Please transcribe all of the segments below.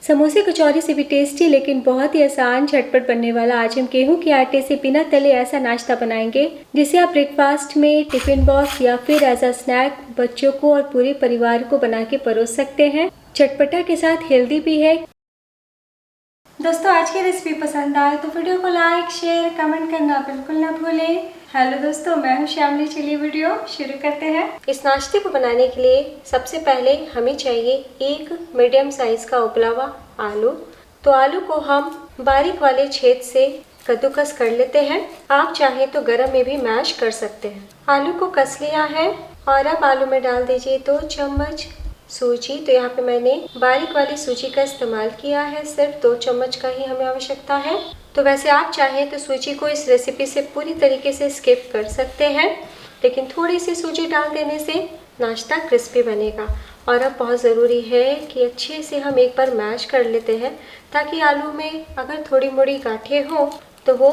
समोसे कचौरी से भी टेस्टी लेकिन बहुत ही आसान झटपट बनने वाला आज हम गेहूं के आटे से बिना तले ऐसा नाश्ता बनाएंगे जिसे आप ब्रेकफास्ट में, टिफिन बॉक्स या फिर एज अ स्नैक बच्चों को और पूरे परिवार को बना के परोस सकते हैं। चटपटा के साथ हेल्दी भी है। दोस्तों, आज की रेसिपी पसंद आए तो वीडियो को लाइक, शेयर, कमेंट करना बिल्कुल ना भूलें। हेलो दोस्तों, मैं हूं श्यामली। चलिए वीडियो शुरू करते हैं। इस नाश्ते को बनाने के लिए सबसे पहले हमें चाहिए एक मीडियम साइज का उबला हुआ आलू। तो आलू को हम बारीक वाले छेद से कद्दूकस कर लेते हैं। आप चाहें तो गरम में भी मैश कर सकते हैं। आलू को कस लिया है और अब आलू में डाल दीजिए 2 चम्मच सूजी। तो यहाँ पे मैंने बारीक वाली सूजी का इस्तेमाल किया है, सिर्फ 2 चम्मच का ही हमें आवश्यकता है। तो वैसे आप चाहें तो सूजी को इस रेसिपी से पूरी तरीके से स्किप कर सकते हैं, लेकिन थोड़ी सी सूजी डाल देने से नाश्ता क्रिस्पी बनेगा। और अब बहुत ज़रूरी है कि अच्छे से हम एक बार मैश कर लेते हैं, ताकि आलू में अगर थोड़ी मोड़ी गांठें हो तो वो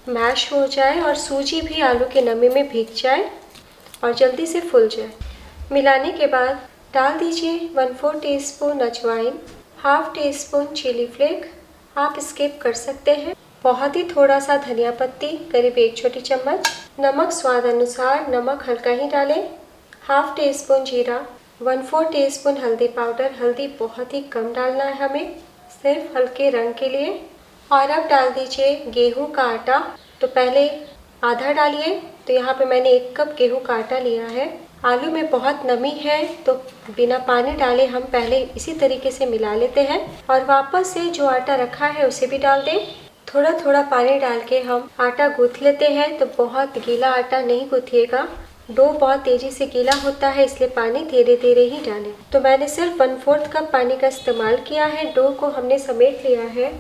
मैश हो जाए और सूजी भी आलू के नमी में भीग जाए और जल्दी से फूल जाए। मिलाने के बाद डाल दीजिए 1/4 टीस्पून अजवाइन, half teaspoon chilli flake, आप स्किप कर सकते हैं। बहुत ही थोड़ा सा धनिया पत्ती, करीब 1 छोटी चम्मच, नमक स्वाद अनुसार, नमक हल्का ही डालें, हाफ टी स्पून जीरा, 1/4 टीस्पून हल्दी पाउडर। हल्दी बहुत ही कम डालना है हमें, सिर्फ हल्के रंग के लिए। और अब डाल दीजिए गेहूं का आटा। तो पहले आधा डालिए। तो यहाँ पे मैंने 1 कप गेहूं का आटा लिया है। आलू में बहुत नमी है तो बिना पानी डाले हम पहले इसी तरीके से मिला लेते हैं और वापस से जो आटा रखा है उसे भी डाल दें। थोड़ा थोड़ा पानी डाल के हम आटा गूंथ लेते हैं। तो बहुत गीला आटा नहीं गूंथिएगा, डो बहुत तेजी से गीला होता है, इसलिए पानी धीरे धीरे ही डालें। तो मैंने सिर्फ 1/4 कप पानी का इस्तेमाल किया है। डो को हमने समेट लिया है।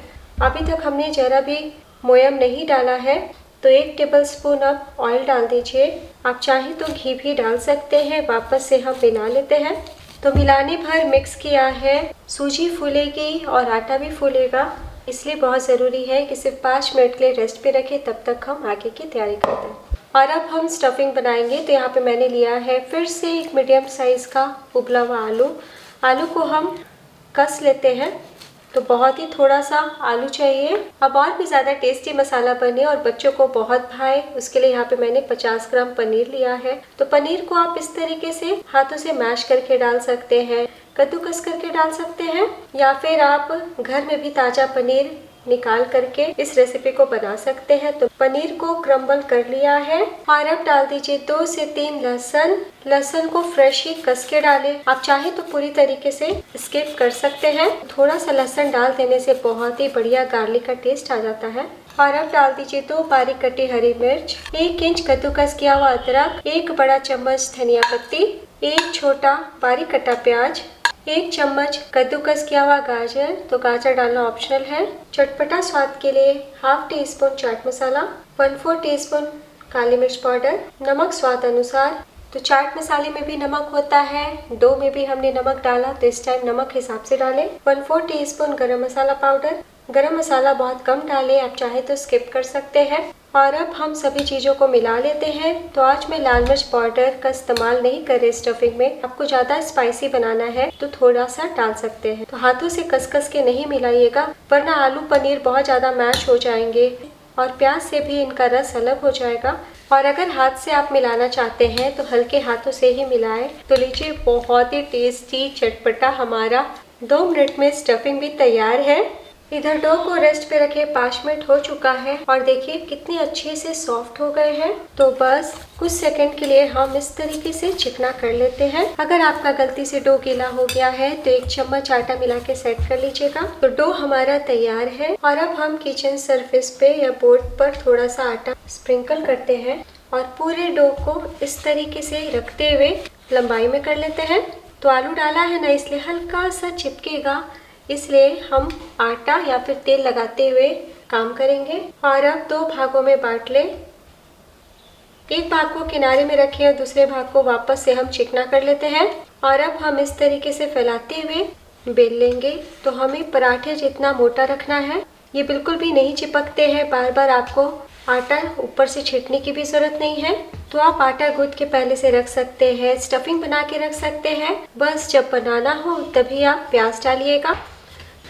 अभी तक हमने जरा भी मोयम नहीं डाला है। तो 1 टेबलस्पून अब ऑयल डाल दीजिए। आप चाहें तो घी भी डाल सकते हैं। वापस से हम मिला लेते हैं। तो मिलाने भर मिक्स किया है। सूजी फूलेगी और आटा भी फूलेगा, इसलिए बहुत ज़रूरी है कि सिर्फ 5 मिनट के लिए रेस्ट पे रखें, तब तक हम आगे की तैयारी करते हैं। और अब हम स्टफिंग बनाएंगे। तो यहाँ पे मैंने लिया है फिर से एक मीडियम साइज़ का उबला हुआ आलू। आलू को हम कस लेते हैं। तो बहुत ही थोड़ा सा आलू चाहिए। अब और भी ज़्यादा टेस्टी मसाला बने और बच्चों को बहुत भाए, उसके लिए यहाँ पे मैंने 50 ग्राम पनीर लिया है। तो पनीर को आप इस तरीके से हाथों से मैश करके डाल सकते हैं, कद्दूकस करके डाल सकते हैं, या फिर आप घर में भी ताज़ा पनीर निकाल करके इस रेसिपी को बना सकते हैं। तो पनीर को क्रम्बल कर लिया है और अब डाल दीजिए 2 से 3 लहसुन। लहसुन को फ्रेश ही कस के डालें। आप चाहे तो पूरी तरीके से स्किप कर सकते हैं। थोड़ा सा लहसुन डाल देने से बहुत ही बढ़िया गार्लिक का टेस्ट आ जाता है। और अब डाल दीजिए 2 बारीक कटी हरी मिर्च, 1 इंच कद्दूकस किया हुआ अदरक, 1 बड़ा चम्मच धनिया पत्ती, 1 छोटा बारीक कटा प्याज, 1 चम्मच कद्दूकस किया हुआ गाजर। तो गाजर डालना ऑप्शनल है। चटपटा स्वाद के लिए half tea spoon chaat masala, 1/4 teaspoon काली मिर्च पाउडर, नमक स्वाद अनुसार। तो चाट मसाले में भी नमक होता है, डो में भी हमने नमक डाला, तो इस टाइम नमक हिसाब से डालें। 1/4 टीस्पून गरम मसाला पाउडर। गरम मसाला बहुत कम डालें, आप चाहे तो स्किप कर सकते हैं। और अब हम सभी चीज़ों को मिला लेते हैं। तो आज मैं लाल मिर्च पाउडर का इस्तेमाल नहीं कर रही स्टफिंग में। आपको ज़्यादा स्पाइसी बनाना है तो थोड़ा सा डाल सकते हैं। तो हाथों से कस के नहीं मिलाइएगा, वरना आलू पनीर बहुत ज़्यादा मैश हो जाएंगे और प्याज से भी इनका रस अलग हो जाएगा। और अगर हाथ से आप मिलाना चाहते हैं तो हल्के हाथों से ही मिलाएं। तो लीजिए, बहुत ही टेस्टी चटपटा हमारा 2 मिनट में स्टफिंग भी तैयार है। इधर डो को रेस्ट पे रखे 5 मिनट हो चुका है और देखिए कितने अच्छे से सॉफ्ट हो गए हैं। तो बस कुछ सेकंड के लिए हम इस तरीके से चिकना कर लेते हैं। अगर आपका गलती से डो गीला हो गया है तो 1 चम्मच आटा मिला के सेट कर लीजिएगा। तो डो हमारा तैयार है। और अब हम किचन सरफेस पे या बोर्ड पर थोड़ा सा आटा स्प्रिंकल करते हैं और पूरे डो को इस तरीके से रखते हुए लंबाई में कर लेते हैं। तो आलू डाला है ना, इसलिए हल्का सा चिपकेगा, इसलिए हम आटा या फिर तेल लगाते हुए काम करेंगे। और अब 2 भागों में बांट लें। एक भाग को किनारे में रखें और दूसरे भाग को वापस से हम चिकना कर लेते हैं। और अब हम इस तरीके से फैलाते हुए बेल लेंगे। तो हमें पराठे जितना मोटा रखना है। ये बिल्कुल भी नहीं चिपकते हैं, बार बार आपको आटा ऊपर से छींटने की भी ज़रूरत नहीं है। तो आप आटा गूंथ के पहले से रख सकते हैं, स्टफिंग बना के रख सकते हैं। बस जब बनाना हो तभी आप प्याज डालिएगा।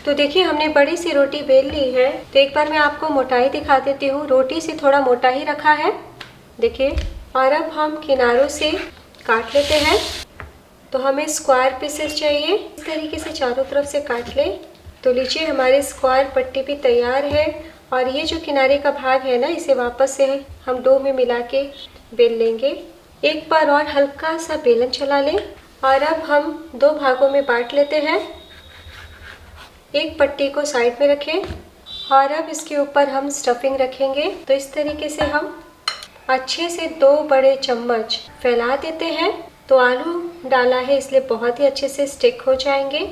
तो देखिए हमने बड़ी सी रोटी बेल ली है। तो एक बार मैं आपको मोटाई दिखा देती हूँ। रोटी से थोड़ा मोटा ही रखा है, देखिए। और अब हम किनारों से काट लेते हैं। तो हमें स्क्वायर पीसेस चाहिए, इस तरीके से चारों तरफ से काट लें। तो लीजिए हमारी स्क्वायर पट्टी भी तैयार है। और ये जो किनारे का भाग है ना, इसे वापस से हम डो में मिला के बेल लेंगे। एक बार और हल्का सा बेलन चला लें। और अब हम 2 भागों में बांट लेते हैं। एक पट्टी को साइड में रखें और अब इसके ऊपर हम स्टफिंग रखेंगे। तो इस तरीके से हम अच्छे से 2 बड़े चम्मच फैला देते हैं। तो आलू डाला है इसलिए बहुत ही अच्छे से स्टिक हो जाएंगे।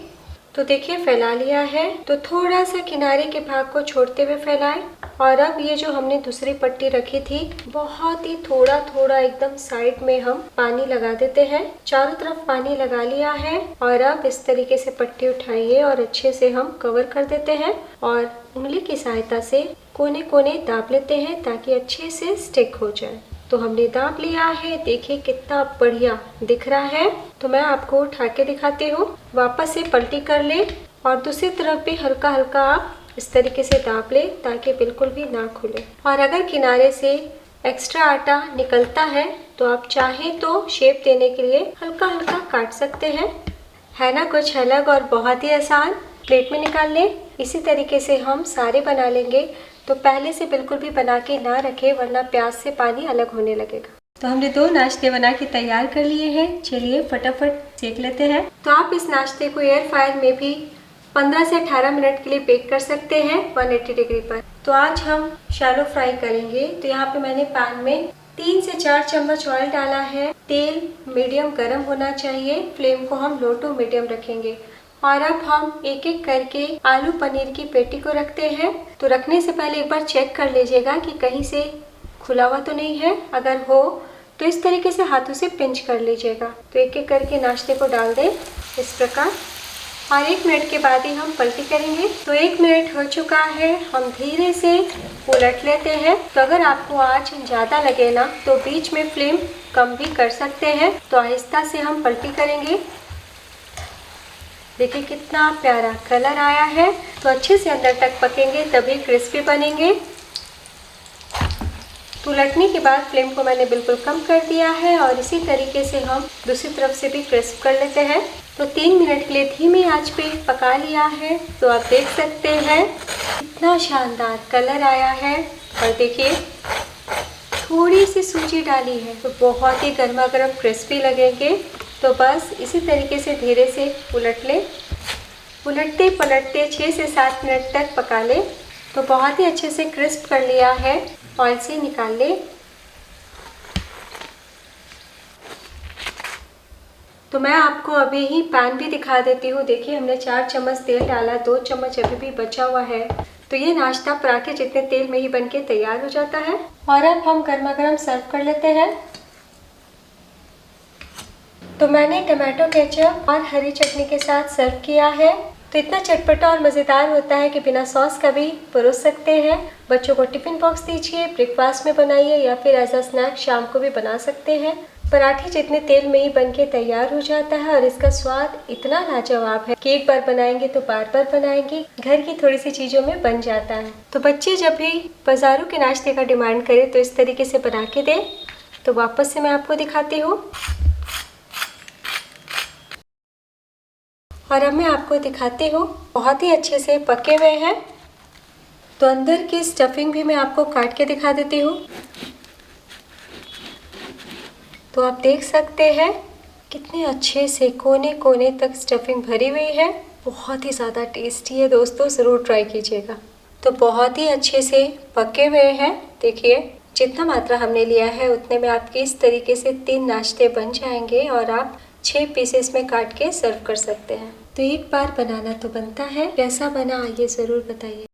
तो देखिए फैला लिया है। तो थोड़ा सा किनारे के भाग को छोड़ते हुए फैलाएं। और अब ये जो हमने दूसरी पट्टी रखी थी, बहुत ही थोड़ा थोड़ा एकदम साइड में हम पानी लगा देते हैं। चारों तरफ पानी लगा लिया है। और अब इस तरीके से पट्टी उठाइए और अच्छे से हम कवर कर देते हैं और उंगली की सहायता से कोने कोने दाब लेते हैं ताकि अच्छे से स्टिक हो जाए। तो हमने दाब लिया है, देखिए कितना बढ़िया दिख रहा है। तो मैं आपको उठा के दिखाती हूँ। वापस से पलटी कर ले और दूसरी तरफ भी हल्का हल्का आप इस तरीके से दाब ले ताकि बिल्कुल भी ना खुले। और अगर किनारे से एक्स्ट्रा आटा निकलता है तो आप चाहें तो शेप देने के लिए हल्का हल्का काट सकते हैं। है ना कुछ अलग और बहुत ही आसान। प्लेट में निकाल लें। इसी तरीके से हम सारे बना लेंगे। तो पहले से बिल्कुल भी बना के ना रखें वरना प्याज से पानी अलग होने लगेगा। तो हमने 2 नाश्ते बना के तैयार कर लिए हैं। चलिए फटाफट सेक लेते हैं। तो आप इस नाश्ते को एयर फ्रायर में भी 15 से 18 मिनट के लिए बेक कर सकते हैं 180 डिग्री पर। तो आज हम शैलो फ्राई करेंगे। तो यहाँ पे मैंने पैन में 3 से 4 चम्मच ऑयल डाला है। तेल मीडियम गर्म होना चाहिए। फ्लेम को हम लो टू मीडियम रखेंगे। और अब हम एक एक करके आलू पनीर की पेटी को रखते हैं। तो रखने से पहले एक बार चेक कर लीजिएगा कि कहीं से खुला हुआ तो नहीं है। अगर हो तो इस तरीके से हाथों से पिंच कर लीजिएगा। तो एक एक करके नाश्ते को डाल दें इस प्रकार। और 1 मिनट के बाद ही हम पलटी करेंगे। तो 1 मिनट हो चुका है। हम धीरे से उलट लेते हैं। तो अगर आपको आँच ज़्यादा लगे ना तो बीच में फ्लेम कम भी कर सकते हैं। तो आहिस्ता से हम पलटी करेंगे। देखिए कितना प्यारा कलर आया है। तो अच्छे से अंदर तक पकेंगे तभी क्रिस्पी बनेंगे। तो उलटने के बाद फ्लेम को मैंने बिल्कुल कम कर दिया है और इसी तरीके से हम दूसरी तरफ से भी क्रिस्प कर लेते हैं। तो 3 मिनट के लिए धीमी आंच पे पका लिया है। तो आप देख सकते हैं कितना शानदार कलर आया है। और देखिए थोड़ी सी सूजी डाली है तो बहुत ही गर्मा गर्म क्रिस्पी लगेंगे। तो बस इसी तरीके से धीरे से उलट लें। उलटते पलटते 6 से 7 मिनट तक पका लें। तो बहुत ही अच्छे से क्रिस्प कर लिया है। ऑयल से निकाल लें। तो मैं आपको अभी ही पैन भी दिखा देती हूँ। देखिए हमने 4 चम्मच तेल डाला, 2 चम्मच अभी भी बचा हुआ है। तो ये नाश्ता पराठे जितने तेल में ही बनके तैयार हो जाता है। और अब हम गर्मा गर्म सर्व कर लेते हैं। तो मैंने टमाटो केचप और हरी चटनी के साथ सर्व किया है। तो इतना चटपटा और मज़ेदार होता है कि बिना सॉस का भी परोस सकते हैं। बच्चों को टिफ़िन बॉक्स दीजिए, ब्रेकफास्ट में बनाइए या फिर एज अ स्नैक शाम को भी बना सकते हैं। पराठे जितने तेल में ही बनके तैयार हो जाता है और इसका स्वाद इतना लाजवाब है कि एक बार बनाएंगे तो बार बार बनाएंगे। घर की थोड़ी सी चीज़ों में बन जाता है। तो बच्चे जब भी बाज़ारों के नाश्ते का डिमांड करें तो इस तरीके से बना के दें। तो वापस से मैं आपको दिखाती हूँ। और अब मैं आपको दिखाती हूँ, बहुत ही अच्छे से पके हुए हैं। तो अंदर की स्टफिंग भी मैं आपको काट के दिखा देती हूँ। तो आप देख सकते हैं कितने अच्छे से कोने कोने तक स्टफिंग भरी हुई है। बहुत ही ज़्यादा टेस्टी है दोस्तों, ज़रूर ट्राई कीजिएगा। तो बहुत ही अच्छे से पके हुए हैं। देखिए जितना मात्रा हमने लिया है उतने में आपके इस तरीके से 3 नाश्ते बन जाएंगे और आप 6 पीसेस में काट के सर्व कर सकते हैं। तो एक बार बनाना तो बनता है। कैसा बना ये ज़रूर बताइए।